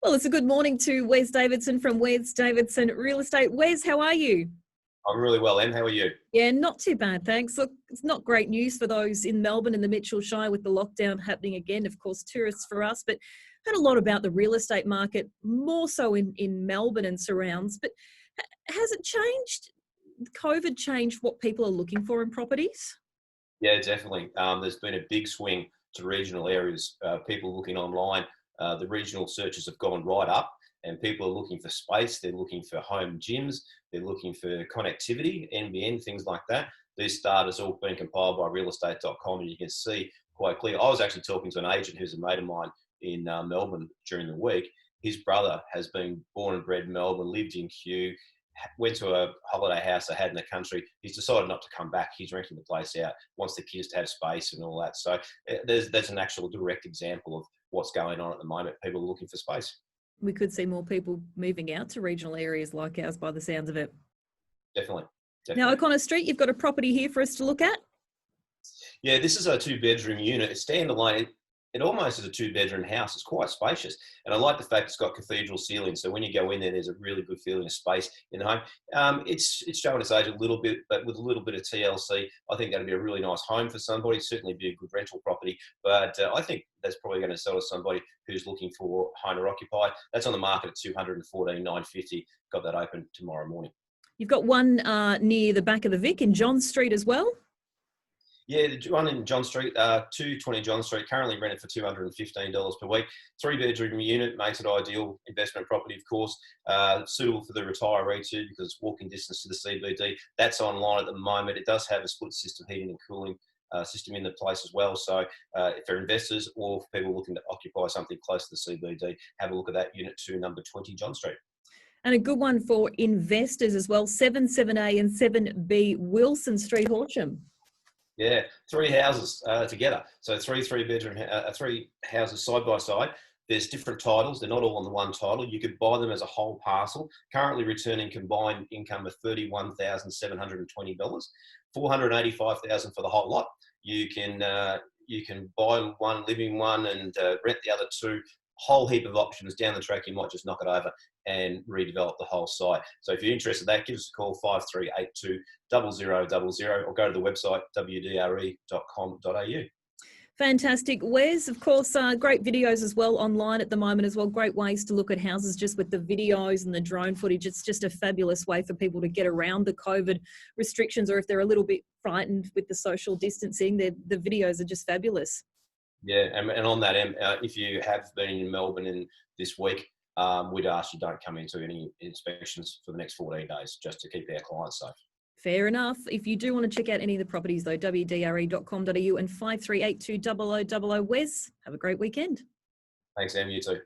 Well, it's a good morning to Wes Davidson from Wes Davidson Real Estate. Wes, how are you? I'm really well, Em. How are you? Yeah, not too bad, thanks. Look, it's not great news for those in Melbourne and the Mitchell Shire with the lockdown happening again. Of course, tourists for us, but heard a lot about the real estate market, more so in Melbourne and surrounds. But has it changed? COVID changed what people are looking for in properties? Yeah, definitely. There's been a big swing to regional areas. People looking online, the regional searches have gone right up, and people are looking for space. They're looking for home gyms. They're looking for connectivity, NBN, things like that. These data's all been compiled by realestate.com, and you can see quite clear. I was actually talking to an agent who's a mate of mine in Melbourne during the week. His brother has been born and bred in Melbourne, lived in Kew, went to a holiday house they had in the country. He's decided not to come back. He's renting the place out, wants the kids to have space and all that. So there's an actual direct example of what's going on at the moment. People are looking for space. We could see more people moving out to regional areas like ours by the sounds of it. Definitely. Now, O'Connor Street, you've got a property here for us to look at. Yeah, this is a 2-bedroom unit. It's standalone. It almost is a 2-bedroom house. It's quite spacious. And I like the fact it's got cathedral ceilings. So when you go in there, there's a really good feeling of space in the home. It's showing its age a little bit, but with a little bit of TLC, I think that'd be a really nice home for somebody. Certainly be a good rental property. But I think that's probably going to sell to somebody who's looking for owner occupied. That's on the market at $214,950. Got that open tomorrow morning. You've got one near the back of the Vic in John Street as well. Yeah, the one in John Street, 220 John Street, currently rented for $215 per week. 3-bedroom unit, makes it ideal investment property, of course. Suitable for the retiree too, because it's walking distance to the CBD. That's online at the moment. It does have a split system heating and cooling system in the place as well. So for investors or for people looking to occupy something close to the CBD, have a look at that unit 2, number 20 John Street. And a good one for investors as well, 77A and 7B Wilson Street, Horsham. Yeah, 3 houses together. So three houses side by side. There's different titles. They're not all on the one title. You could buy them as a whole parcel. Currently returning combined income of $31,720, $485,000 for the whole lot. You can buy one, living one, and rent the other 2. Whole heap of options down the track. You might just knock it over and redevelop the whole site. So if you're interested in that, give us a call 5382 0000 or go to the website WDRE.com.au. Fantastic. Wes, of course, great videos as well online at the moment as well. Great ways to look at houses just with the videos and the drone footage. It's just a fabulous way for people to get around the COVID restrictions, or if they're a little bit frightened with the social distancing, the videos are just fabulous. Yeah, and on that, if you have been in Melbourne in this week, we'd ask you don't come into any inspections for the next 14 days, just to keep our clients safe. Fair enough. If you do want to check out any of the properties, though, WDRE.com.au and 5382 0000. Wes, have a great weekend. Thanks, Em. You too.